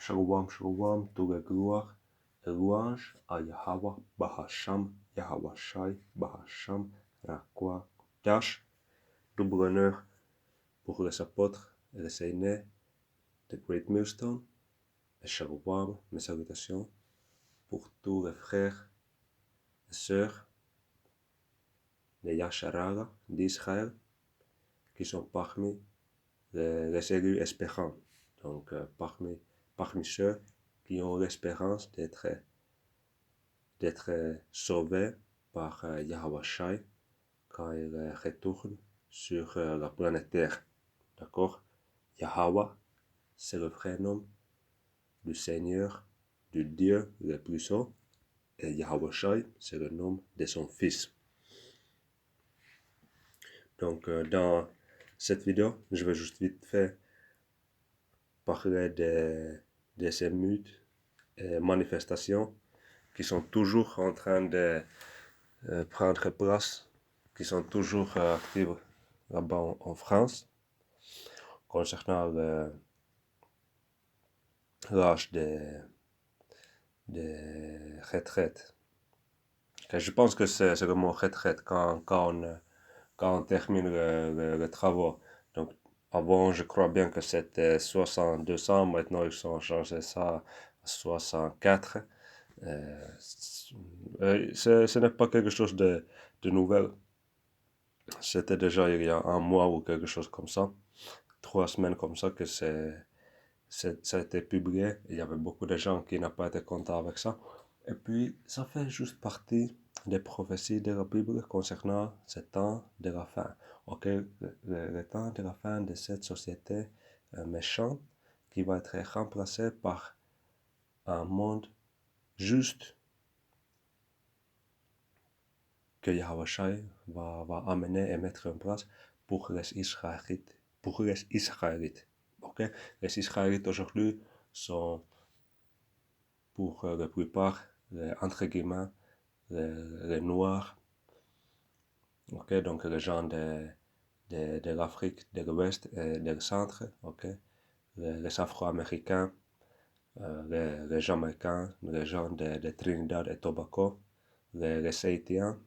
Shalom, toute la gloire et louange à Yahweh, Bahasham, Yahweh Shai, Bahasham, Rakwa, Dash. Double honneur pour les apôtres et les aînés de Great Millstone. Et Shalom, mes salutations pour tous les frères et sœurs de Yasharala d'Israël qui sont parmi les élus espérants. Donc, parmi ceux qui ont l'espérance d'être sauvés par Yahweh Shai quand il retourne sur la planète Terre. D'accord? Yahweh, c'est le vrai nom du Seigneur, du Dieu le plus haut. Et Yahweh Shai, c'est le nom de son Fils. Donc, dans cette vidéo, je vais juste vite fait parler des émeutes et manifestations qui sont toujours en train de prendre place, qui sont toujours actives là-bas en France, concernant l'âge de retraite. Okay, je pense que c'est le mot retraite quand on termine les travaux. Donc, avant, je crois bien que c'était 62 ans, maintenant ils ont changé ça à 64. Ce n'est pas quelque chose de nouvel. C'était déjà il y a un mois ou quelque chose comme ça, 3 semaines comme ça que ça a été publié. Il y avait beaucoup de gens qui n'ont pas été contents avec ça. Et puis, ça fait juste partie des prophéties de la Bible concernant ce temps de la fin. Ok, le temps de la fin de cette société méchante qui va être remplacé par un monde juste que Yahweh Shai va amener et mettre en place pour les Israélites. Pour les Israélites. Okay? Les Israélites aujourd'hui sont pour la plupart, entre guillemets, les Noirs. Okay? Donc les gens de l'Afrique de l'Ouest et du Centre. Okay? Les Afro-Américains, les Jamaïcains, les gens de Trinidad et Tobago, les Haïtiens.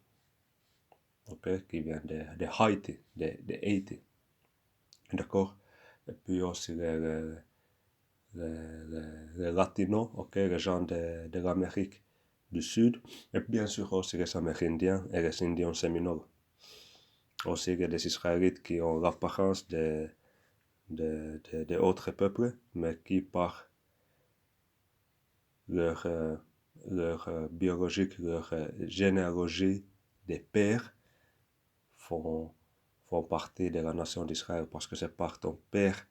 Okay, qui vient de Haïti, de Haïti. D'accord? Et puis aussi les Latinos, okay, les gens de l'Amérique du Sud. Et bien sûr aussi les Amérindiens et les Indiens séminoles. Aussi les Israélites qui ont l'apparence d'autres peuples, mais qui par leur biologique, leur généalogie des pères, font partie de la nation d'Israël parce que c'est par ton père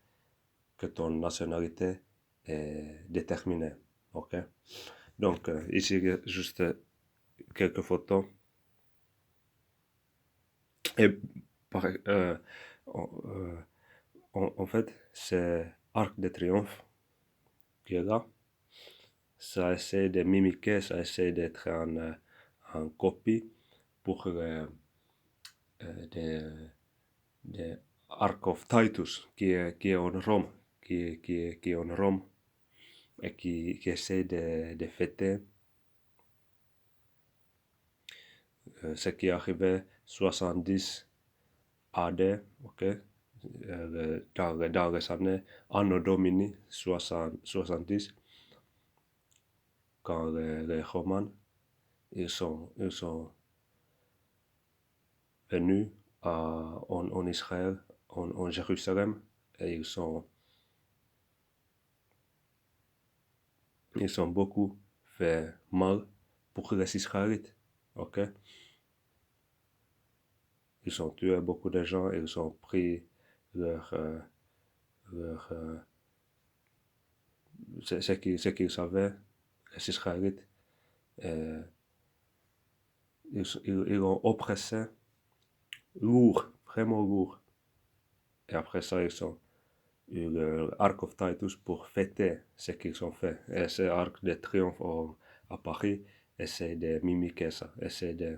que ton nationalité est déterminée. Ok? Donc, ici, juste quelques photos. Et en fait, c'est Arc de Triomphe qui est là. Ça essaie de mimiquer, ça essaie d'être en copie pour de Arc of Titus qui est en Rome, qui est en Rome et qui essaie de fêter ce qui est arrivé 70 AD, ok, dans les années Anno Domini 70, quand les Romains ils sont venus en Israël, en Jérusalem, et ils ont beaucoup fait mal pour les Israélites, ok? Ils ont tué beaucoup de gens, ils ont pris leur ce qu'ils savaient, les Israélites, ils ont oppressé lourd, vraiment lourd. Et après ça, ils ont eu le Arc of Titus pour fêter ce qu'ils ont fait. Et ce Arc de Triomphe à Paris essaie de mimiquer ça, essaie de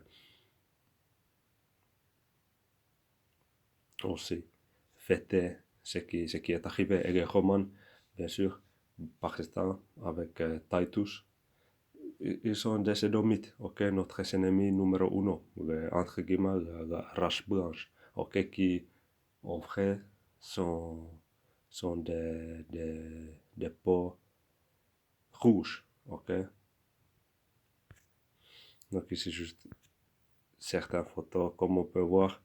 aussi fêter ce qui est arrivé. Et les Romains, bien sûr, Pakistan avec Titus. Ils sont des Édomites, ok, notre ennemi numéro uno, entre guillemets, la race blanche, ok, qui en vrai sont des peaux rouges, ok. Donc ici juste certaines photos, comme on peut voir,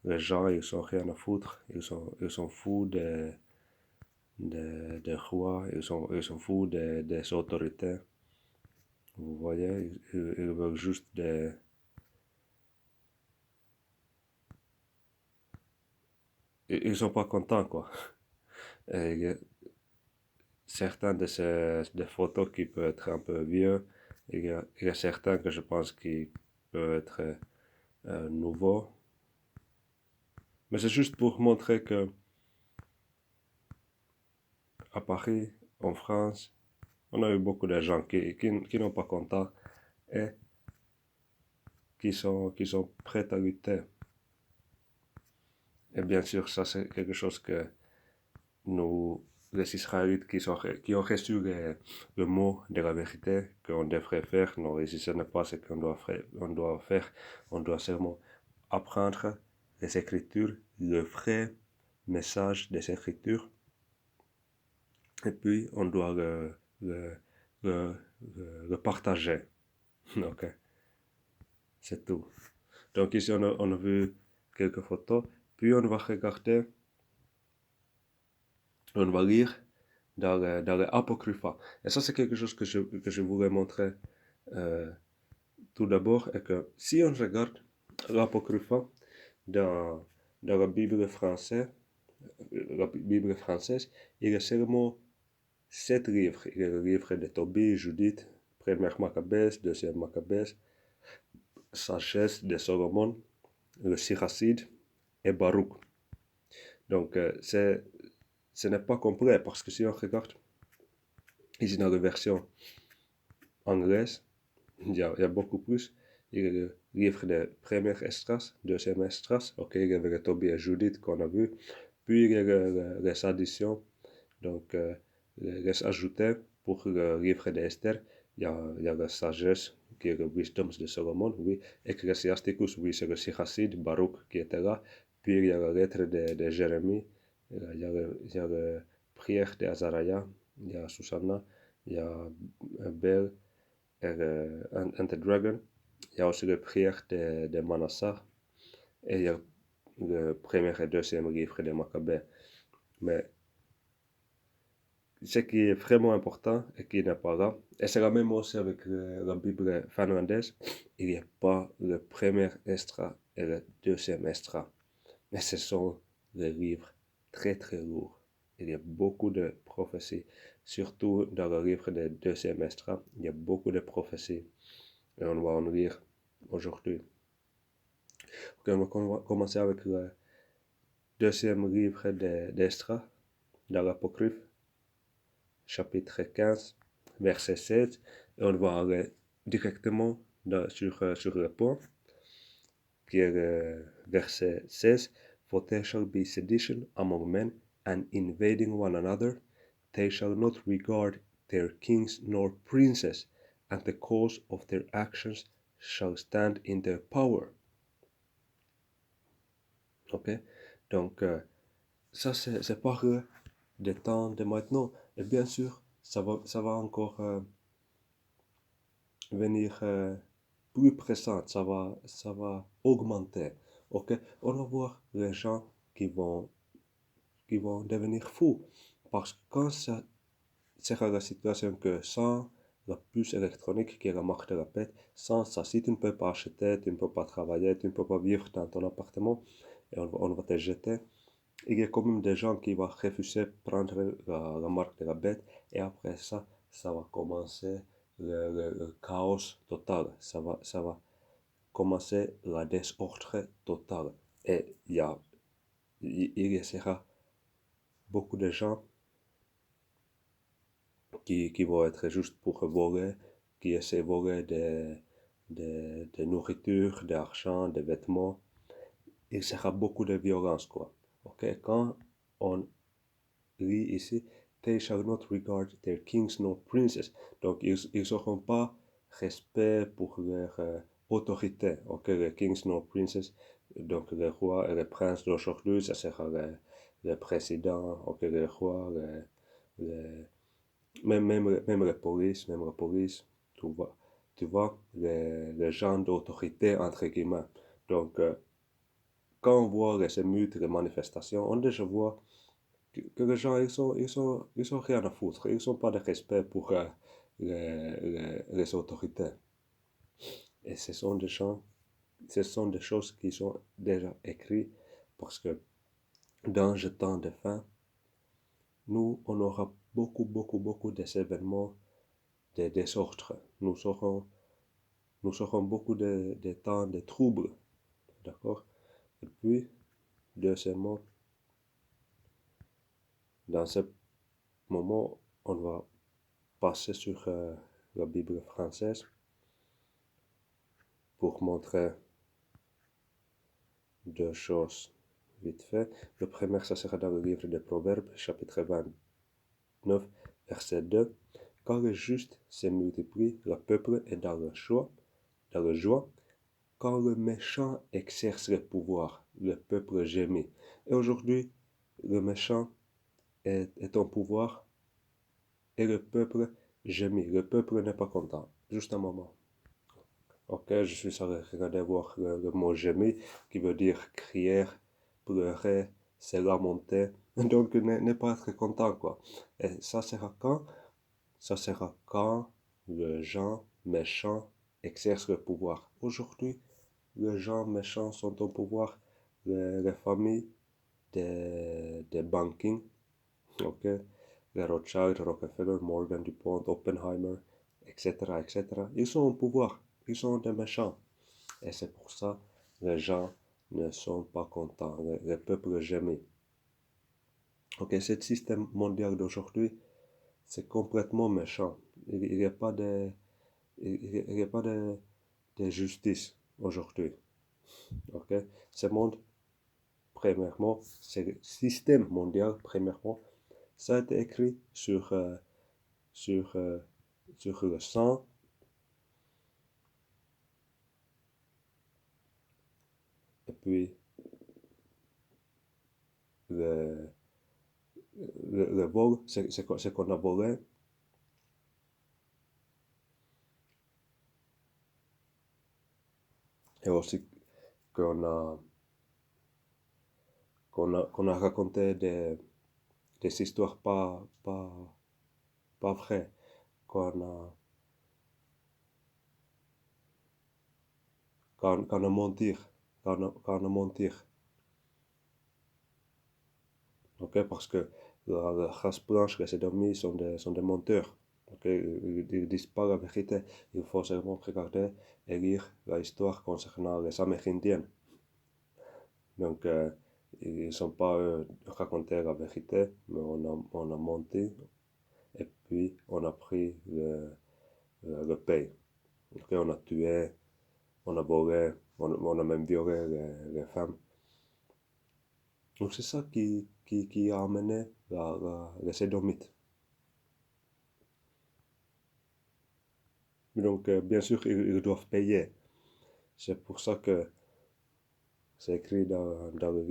les gens, ils sont rien à foutre, ils sont fous des rois, ils sont fous des autorités. Vous voyez, ils veulent juste des... Ils sont pas contents, quoi. Et certains de ces des photos qui peuvent être un peu vieux, il y a certains que je pense qui peuvent être nouveaux. Mais c'est juste pour montrer que à Paris, en France, on a eu beaucoup de gens qui n'ont pas contents et qui sont prêts à lutter. Et bien sûr, ça c'est quelque chose que nous, les Israélites qui ont reçu le mot de la vérité qu'on devrait faire, non, ici ce n'est pas ce qu'on doit faire, on doit seulement apprendre les Écritures, le vrai message des Écritures, et puis on doit le, le partager. Ok, c'est tout. Donc ici on a vu quelques photos, puis on va regarder, on va lire dans le Apocrypha. Et ça, c'est quelque chose que je voulais montrer euh, tout d'abord, et que si on regarde l'Apocrypha dans, dans la Bible française, il y a seulement 7 livres. Il y a le livre de Tobie, Judith, première Maccabées, deuxième Maccabées, Sagesse de Salomon, le Siracide et Baruch. Donc, ce n'est pas complet parce que si on regarde ici dans la version anglaise, il y a beaucoup plus. Il y a le livre de première Esdras, deuxième Esdras, ok, il y avait le Tobie et Judith qu'on a vu, puis il y a les additions, donc les ajoutés pour le livre d'Esther, il y a la sagesse, qui est le wisdom de Salomon, oui, Ecclesiasticus, oui, c'est le Siracide, Baruch qui était là, puis il y a la lettre de Jérémie, il y a le prière d'Azariah, il y a Susanna, il y a Bel, and the Dragon. Il y a aussi le prière de Manasseh et il y a le premier et deuxième livre de Maccabée. Mais ce qui est vraiment important et qui n'est pas là, et c'est la même aussi avec la Bible finlandaise, il n'y a pas le premier Esdras et le deuxième Esdras. Mais ce sont des livres très très lourds. Il y a beaucoup de prophéties, surtout dans le livre de deuxième Esdras, il y a beaucoup de prophéties. Et on va en lire aujourd'hui. Ok, on va commencer avec le deuxième livre d'Esdras, dans l'Apocryphe, chapitre 15, verset 7. Et on va aller directement sur le point, qui est le verset 16. For there shall be sedition among men, and invading one another. They shall not regard their kings nor princes, and the cause of their actions shall stand in their power. Ok, donc ça c'est parle des temps de maintenant. Et bien sûr, ça va encore venir plus présent, ça va augmenter. Ok, on va voir les gens qui vont devenir fous. Parce que quand ça sera la situation que sans la puce électronique qui est la marque de la paix, sans ça, si tu ne peux pas acheter, tu ne peux pas travailler, tu ne peux pas vivre dans ton appartement, et on va te jeter. Il y a quand même des gens qui vont refuser de prendre la marque de la bête et après ça va commencer le chaos total. Ça va commencer la désordre total. Et il y sera beaucoup de gens qui vont être juste pour voler, qui essaient de voler de nourriture, d'argent, des vêtements. Il y sera beaucoup de violence, quoi. Ok, quand on lit ici, they shall not regard their kings nor princes. Donc, ils n'auront pas respect pour leur autorité. Ok, les kings nor princes, donc les rois et les princes d'aujourd'hui, ça sera les présidents, ok, les rois, même la police, tu vois les gens d'autorité, entre guillemets. Donc, quand on voit les émeutes, les manifestations, on déjà voit que les gens, ils sont rien à foutre. Ils n'ont pas de respect pour les autorités. Et ce sont des choses qui sont déjà écrites parce que dans le temps de fin, nous, on aura beaucoup, beaucoup, beaucoup d'événements de désordre. Nous aurons beaucoup de temps de troubles. D'accord? Et puis, deuxièmement, dans ce moment, on va passer sur la Bible française pour montrer deux choses vite fait. Le premier, ça sera dans le livre des Proverbes, chapitre 29, verset 2. Quand le juste se multiplie, le peuple est dans la joie. Quand le méchant exerce le pouvoir, le peuple gémit. Et aujourd'hui, le méchant est en pouvoir et le peuple gémit. Le peuple n'est pas content. Juste un moment. Ok, je suis allé regarder voir le mot gémir, qui veut dire crier, pleurer, se lamenter. Donc, ne pas être content, quoi. Et ça sera quand? Ça sera quand les gens méchants exercent le pouvoir. Aujourd'hui, les gens méchants sont au pouvoir. Les familles des banking, ok? Les Rothschild, Rockefeller, Morgan, DuPont, Oppenheimer, etc., etc. Ils sont au pouvoir. Ils sont des méchants. Et c'est pour ça que les gens ne sont pas contents. Le peuple gémit. Ok, ce système mondial d'aujourd'hui, c'est complètement méchant. Il n'y a pas de justice aujourd'hui. Ok, ce monde, premièrement, c'est le système mondial, premièrement, ça a été écrit sur, sur le sang et puis le, le vol, c'est qu'on a volé. Et aussi qu'on a, qu'on a raconté des histoires pas vraies, qu'on a, qu'on a mentir, qu'on a mentir. Ok, parce que la race blanche, les Édomites sont des menteurs. Ok, ils disent pas la vérité. Il faut seulement regarder et lire l'histoire concernant les Amérindiens. Donc, ils ne sont pas raconté la vérité, mais on a menti et puis on a pris le paye. Okay, on a tué, on a volé, on a même violé les femmes. Donc, c'est ça qui a amené les Édomites. Donc, bien sûr, ils doivent payer. C'est pour ça que c'est écrit dans le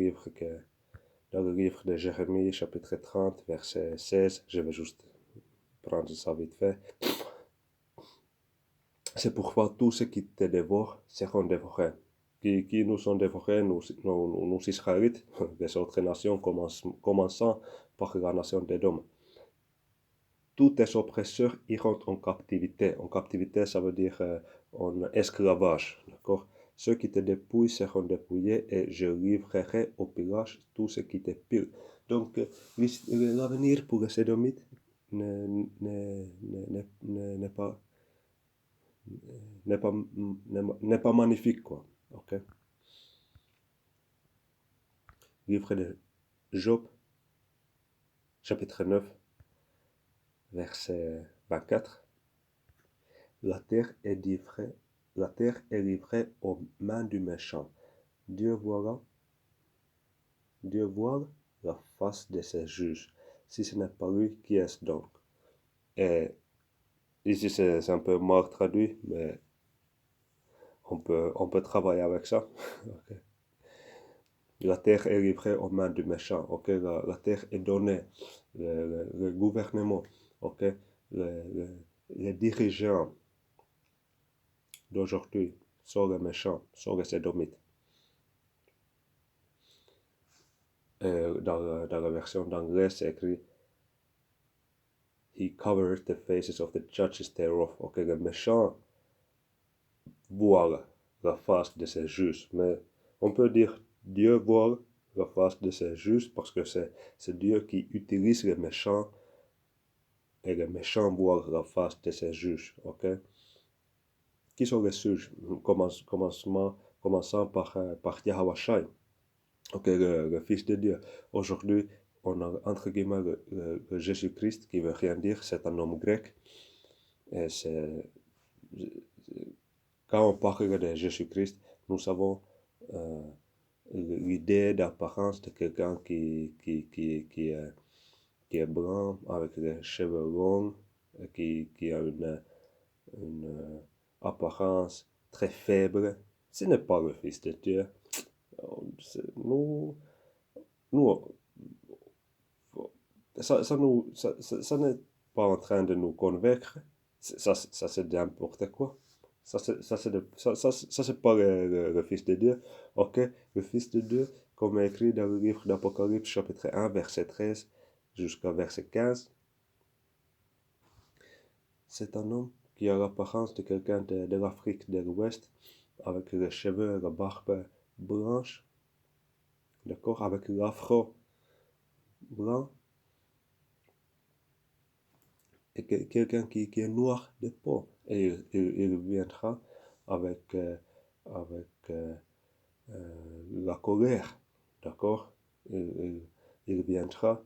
livre de Jérémie, chapitre 30, verset 16. Je vais juste prendre ça vite fait. C'est pourquoi tous ceux qui te dévorent seront dévorés. Qui nous sont dévorés, nous Israélites, les autres nations, commençant par la nation d'Édom. Tous tes oppresseurs iront en captivité. En captivité, ça veut dire en esclavage. D'accord? Ceux qui te dépouillent seront dépouillés et je livrerai au pillage tous ceux qui te pillent. Donc, l'avenir pour les Édomites n'est pas, n'est pas magnifique, quoi. Ok? Livre de Job, chapitre 9, verset 24. La terre est livrée aux mains du méchant. Dieu voit la face de ses juges. Si ce n'est pas lui, qui est-ce donc? Et ici, c'est un peu mal traduit, mais on peut travailler avec ça. Ok. La terre est livrée aux mains du méchant. Ok. La terre est donnée. Le gouvernement. Ok. Le, le- les dirigeants d'aujourd'hui sont les méchants, sont les Édomites. Dans la version d'anglais, c'est écrit He covered the faces of the judges thereof. Ok, le méchant voile la face de ses juges. Mais on peut dire Dieu voile la face de ses juges parce que c'est Dieu qui utilise les méchants et les méchants voient la face de ses juges. Ok? Qui sont les juges? Commençant par Yahweh Shai. Ok, le Fils de Dieu. Aujourd'hui, on a entre guillemets le Jésus-Christ qui veut rien dire, c'est un homme grec. Et quand on parle de Jésus-Christ, nous avons euh, l'idée d'apparence de quelqu'un qui est blanc, avec les cheveux longs, qui a une apparence très faible. Ce n'est pas le Fils de Dieu. Nous, nous, ça n'est pas en train de nous convaincre. Ça c'est n'importe quoi. Ça, c'est pas le Fils de Dieu. Ok, le Fils de Dieu, comme écrit dans le livre d'Apocalypse, chapitre 1, verset 13 jusqu'à verset 15, c'est un homme qui a l'apparence de quelqu'un de l'Afrique de l'Ouest, avec les cheveux et la barbe blanche, d'accord, avec l'afro blanc, et quelqu'un qui est noir de peau. Et il viendra avec, avec la colère, d'accord? Il viendra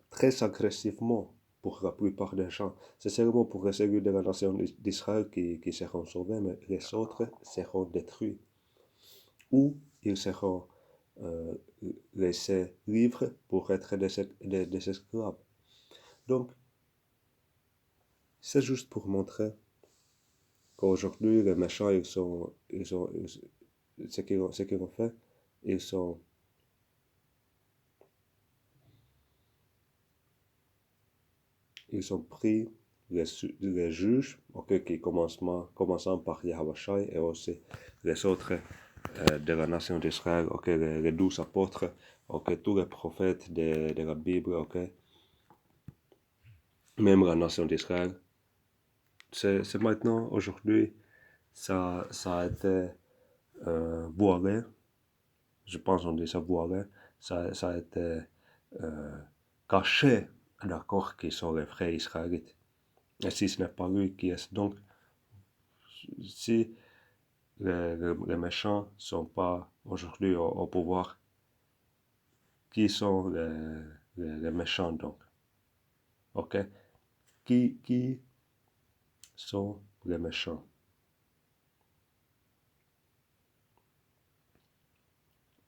très agressivement pour la plupart des gens. C'est seulement pour les élus de la nation d'Israël qui seront sauvés, mais les autres seront détruits. Ou ils seront euh, laissés libres pour être des esclaves. Donc, c'est juste pour montrer qu'aujourd'hui, les méchants, ce qu'ils ont fait, ils sont, ils ont pris les juges, ok, commençant par Yahweh Shai et aussi les autres de la nation d'Israël, ok, les 12 apôtres, ok, tous les prophètes de la Bible, ok, même la nation d'Israël. C'est maintenant, aujourd'hui, ça a été voilé, je pense on dit ça voilé, ça a été euh, caché, d'accord, qui sont les vrais Israélites. Et si ce n'est pas lui qui est donc, si les méchants ne sont pas aujourd'hui au pouvoir, qui sont les méchants donc? Ok? Qui sont les méchants?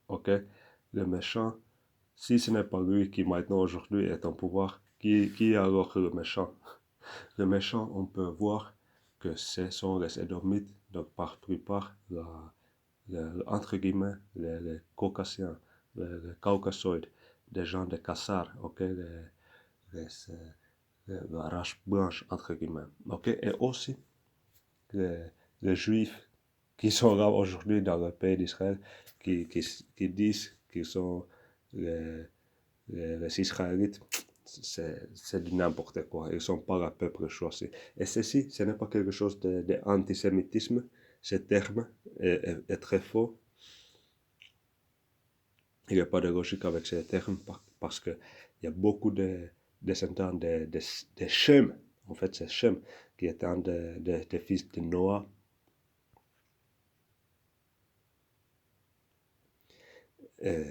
Ok? Les méchants, si ce n'est pas lui qui maintenant aujourd'hui est en pouvoir, qui est alors le méchant? Le méchant, on peut voir que ce sont les Édomites, donc par plupart, entre guillemets, les Caucasiens, les Caucasoïdes, des gens de Kassar, ok? Les, la race blanche, entre guillemets. Ok? Et aussi les, les Juifs qui sont là aujourd'hui dans le pays d'Israël, qui disent qu'ils sont les, les Israélites, c'est du n'importe quoi. Ils ne sont pas le peuple choisi. Et ceci, ce n'est pas quelque chose d'antisémitisme. Ce terme est très faux. Il n'y a pas de logique avec ce terme parce qu'il y a beaucoup de descendants de Shem. En fait, c'est Shem qui est un des fils de Noah. Et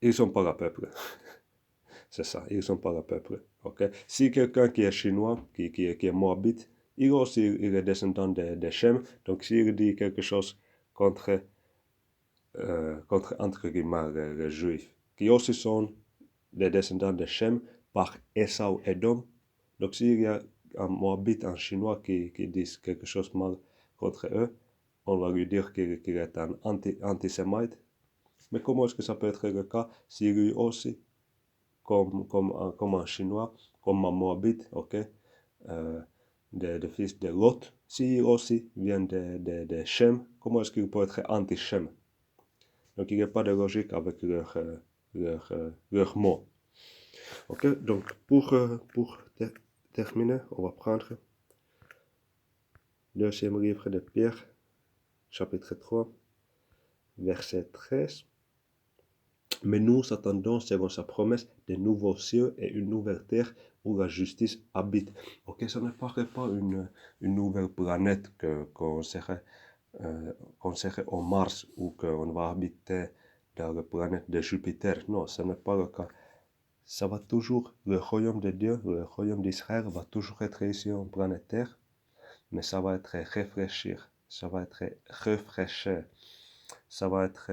ils ne sont pas le peuple. C'est ça, ils ne sont pas le peuple. Okay? Si quelqu'un qui est chinois, qui est moabite, il aussi il est descendant de Shem. Donc s'il dit quelque chose contre, contre entre guillemets, les juifs, qui aussi sont les descendants de Shem par Esau Edom. Donc s'il y a un Moabite, un Chinois qui dit quelque chose mal contre eux, on va lui dire qu'il est un antisémite. Mais comment est-ce que ça peut être le cas si lui aussi, comme un Chinois, comme un Moabite, ok, des fils de Lot, s'il aussi vient de Shem, comment est-ce qu'il peut être anti-Shem? Donc il n'y a pas de logique avec leur mot. Ok, donc pour terminer, on va prendre le deuxième livre de Pierre, chapitre 3, verset 13. Mais nous attendons, selon sa promesse, de nouveaux cieux et une nouvelle terre où la justice habite. Ok, ça ne paraît pas une nouvelle planète qu'on serait au Mars ou qu'on va habiter dans la planète de Jupiter. Non, ce n'est pas le cas. Ça va toujours, le royaume de Dieu, le royaume d'Israël va toujours être ici en planète Terre, mais ça va être réfléchir, ça va être rafraîchi, ça va être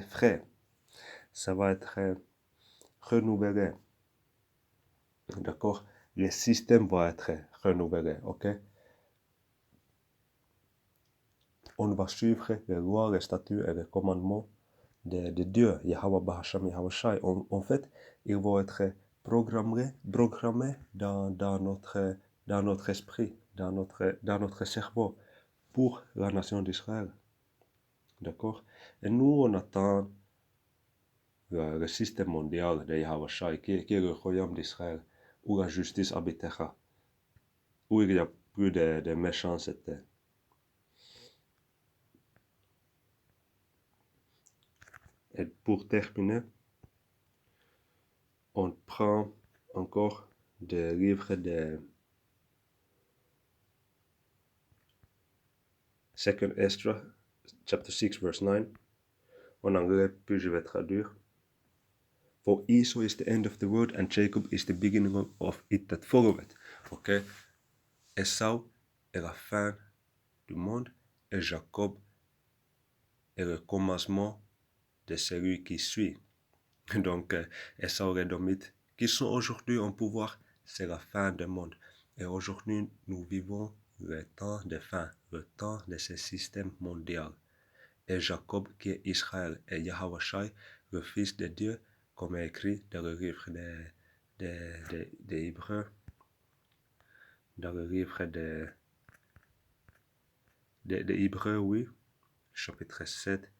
frais, ça va être renouvelé. D'accord? Le système va être renouvelé, ok? On va suivre les lois, les statuts et les commandements de Dieu, Yahweh Bahasham, Yahweh Shai. En fait, ils vont être programmés dans notre esprit, dans notre cerveau, pour la nation d'Israël. D'accord? Et nous, on attend le système mondial de Yahweh Shai, qui est le royaume d'Israël, où la justice habitera, où il n'y a plus de méchanceté. Et pour terminer, on prend encore des livres de Second Esdra, chapter 6, verse 9. En anglais, puis je vais traduire. For Esau is the end of the world and Jacob is the beginning of it that followeth. Ok? Esau est la fin du monde et Jacob est le commencement de celui qui suit. Donc, Esau et Édomites, qui sont aujourd'hui en pouvoir, c'est la fin du monde. Et aujourd'hui, nous vivons le temps de fin, le temps de ce système mondial. Et Jacob, qui est Israël, et Yahweh Shai, le Fils de Dieu, comme est écrit dans le livre des Hébreux, dans le livre des Hébreux, oui, chapitre 7,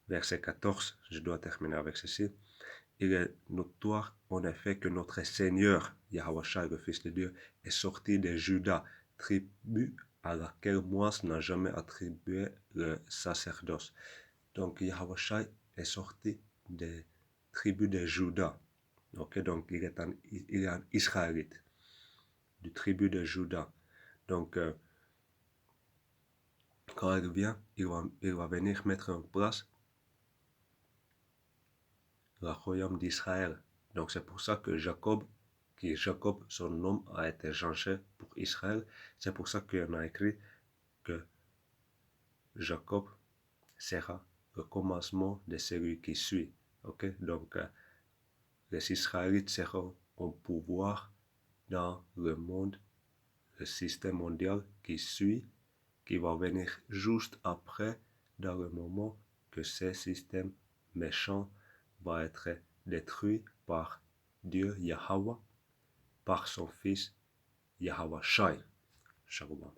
verset 14, je dois terminer avec ceci. Il est notoire en effet que notre Seigneur, Yahweh Shai, le Fils de Dieu, est sorti de Juda, tribu à laquelle Moïse n'a jamais attribué le sacerdoce. Donc Yahweh Shai est sorti des tribus de Juda. Ok, donc il est un Israélite, du tribu de Juda. Donc quand il vient, il va venir mettre en place le royaume d'Israël. Donc c'est pour ça que Jacob, son nom a été changé pour Israël. C'est pour ça qu'on a écrit que Jacob sera le commencement de celui qui suit. Ok, donc les Israélites seront au pouvoir dans le monde, le système mondial qui suit, qui va venir juste après, dans le moment que ce système méchant va être détruit par Dieu Yahweh, par son fils Yahweh Shai. Shalom.